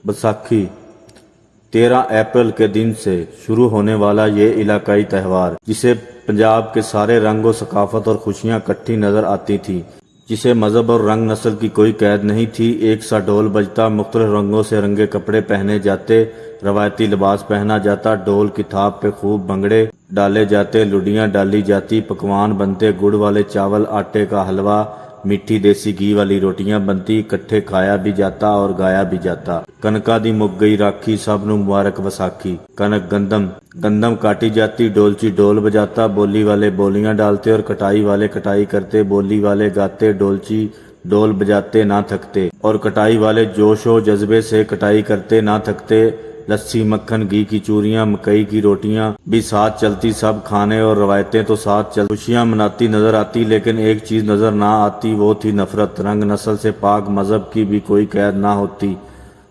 बैसाखी 13 अप्रैल के दिन से शुरू होने वाला ये इलाकाई त्यौहार, जिसे पंजाब के सारे रंग और सकाफत और खुशियाँ इकट्ठी नजर आती थी, जिसे मजहब और रंग नस्ल की कोई कैद नहीं थी। एक सा ढोल बजता, मुख्तलिफ रंगों से रंगे कपड़े पहने जाते, रवायती लिबास पहना जाता, ढोल की थाप पे खूब भंगड़े डाले जाते, लुडियाँ डाली जाती, पकवान बनते, गुड़ वाले चावल, आटे का हलवा, मीठी देसी घी वाली रोटियां बनती, इकट्ठे खाया भी जाता और गाया भी जाता। कनका दी मुक गई राखी, सब नूं मुबारक वसाखी। कनक गंदम काटी जाती, डोलची ढोल बजाता, बोली वाले बोलियां डालते और कटाई वाले कटाई करते, बोली वाले गाते, डोलची ढोल बजाते ना थकते और कटाई वाले जोश व जज्बे से कटाई करते ना थकते। लस्सी, मक्खन, घी की चूरियां, मकई की रोटियां भी साथ चलती, सब खाने और रवायतें तो साथ चल, खुशियां मनाती नजर आती। लेकिन एक चीज नजर ना आती, वो थी नफरत। रंग नस्ल से पाक, मजहब की भी कोई कैद ना होती,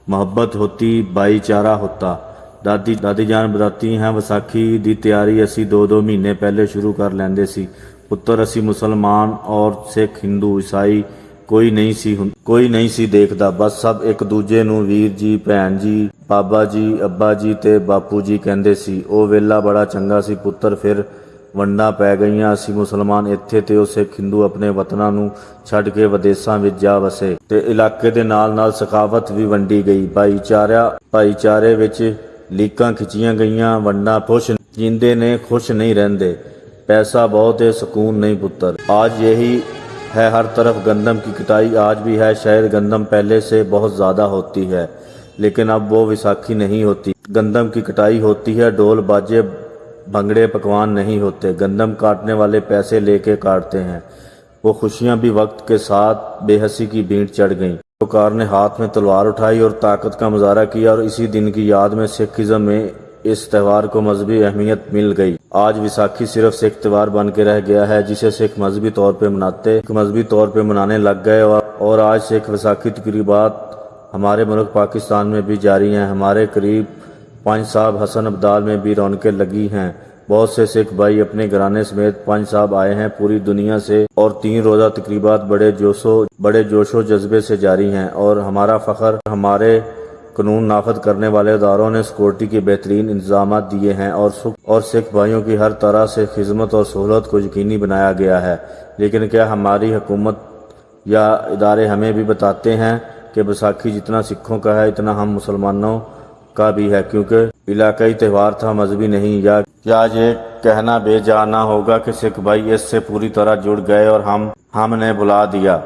मोहब्बत होती, भाईचारा होता। दादी जान बताती हैं, ਵਿਸਾਖੀ ਦੀ ਤਿਆਰੀ ਅਸੀਂ 2-2 ਮਹੀਨੇ ਪਹਿਲੇ ਸ਼ੁਰੂ ਕਰ ਲੈਂਦੇ ਸੀ। ਪੁੱਤਰ ਅਸੀਂ ਮੁਸਲਮਾਨ ਔਰ ਸਿੱਖ, ਹਿੰਦੂ, ਈਸਾਈ ਕੋਈ ਨਹੀਂ ਸੀ ਦੇਖਦਾ। ਬਸ ਸਭ ਇੱਕ ਦੂਜੇ ਨੂੰ ਵੀਰ ਜੀ, ਭੈਣ ਜੀ, ਬਾਬਾ ਜੀ, ਅੱਬਾ ਜੀ ਤੇ ਬਾਪੂ ਜੀ ਕਹਿੰਦੇ ਸੀ। ਉਹ ਵੇਲਾ ਬੜਾ ਚੰਗਾ ਸੀ ਪੁੱਤਰ। ਫਿਰ ਵੰਡਾਂ ਪੈ ਗਈਆਂ, ਅਸੀਂ ਮੁਸਲਮਾਨ ਇੱਥੇ ਤੇ ਉਹ ਸਿੱਖ ਹਿੰਦੂ ਆਪਣੇ ਵਤਨਾਂ ਨੂੰ ਛੱਡ ਕੇ ਵਿਦੇਸ਼ਾਂ ਵਿੱਚ ਜਾ ਵਸੇ ਤੇ ਇਲਾਕੇ ਦੇ ਨਾਲ ਸਕਾਫਤ ਵੀ ਵੰਡੀ ਗਈ। ਭਾਈਚਾਰੇ ਵਿੱਚ ਲੀਕਾਂ ਖਿੱਚੀਆਂ ਗਈਆਂ। ਵੰਡਾਂ ਖੁਸ਼ ਜਿੰਦੇ ਨੇ, ਖੁਸ਼ ਨਹੀਂ ਰਹਿੰਦੇ। पैसा बहुत है, सुकून नहीं पुत्र। आज यही है, हर तरफ गंदम की कटाई आज भी है। शायद गंदम पहले से बहुत ज़्यादा होती है, लेकिन अब वो विसाखी नहीं होती। गंदम की कटाई होती है, ढोल बाजे भंगड़े पकवान नहीं होते। गंदम काटने वाले पैसे लेके काटते हैं। वो खुशियाँ भी वक्त के साथ बेहसी की भीड़ चढ़ गईं। कार ने हाथ में तलवार उठाई और ताकत का मुजाहरा किया, और इसी दिन की याद में सिखिज्म में इस त्यौहार को मजहबी अहमियत मिल गई। आज विसाखी सिर्फ सिख त्यौहार बन के रह गया है, जिसे सिख मजहबी तौर पे मनाने लग गए। और आज सिख विसाखी तकरीबात हमारे मुल्क पाकिस्तान में भी जारी हैं। हमारे करीब पंज साहब हसन अब्दाल में भी रौनकें लगी हैं। बहुत से सिख भाई अपने घराने समेत पंज साहब आए हैं पूरी दुनिया से, और 3 रोज़ा तकरीबात बड़े जोशो जज्बे से जारी हैं। और हमारा फ़ख्र, हमारे कानून नाफद करने वाले इदारों ने सिक्योरिटी के बेहतरीन इंतजाम दिए हैं, और सिख भाइयों की हर तरह से खिदमत और सहूलत को यकीनी बनाया गया है। लेकिन क्या हमारी हुकूमत या इदारे हमें भी बताते हैं कि बैसाखी जितना सिखों का है, इतना हम मुसलमानों का भी है, क्योंकि इलाकाई त्यौहार था, मजहबी नहीं। या ये कहना बेजा ना होगा कि सिख भाई इससे पूरी तरह जुड़ गए और हमने भुला दिया।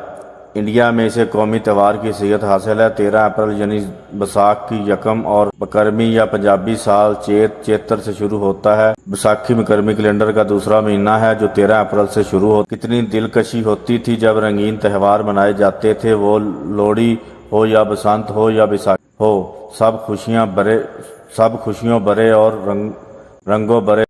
इंडिया में इसे कौमी त्यौहार की हैसियत हासिल है। 13 अप्रैल यानी बैसाख की यकम और बकरमी या पंजाबी साल चेतर से शुरू होता है। बैसाखी मकरमी कैलेंडर का दूसरा महीना है, जो 13 अप्रैल से शुरू हो। कितनी दिलकशी होती थी जब रंगीन त्यौहार मनाए जाते थे, वो लोहड़ी हो या बसंत हो या बैसाखी हो, सब खुशियों भरे और रंगों भरे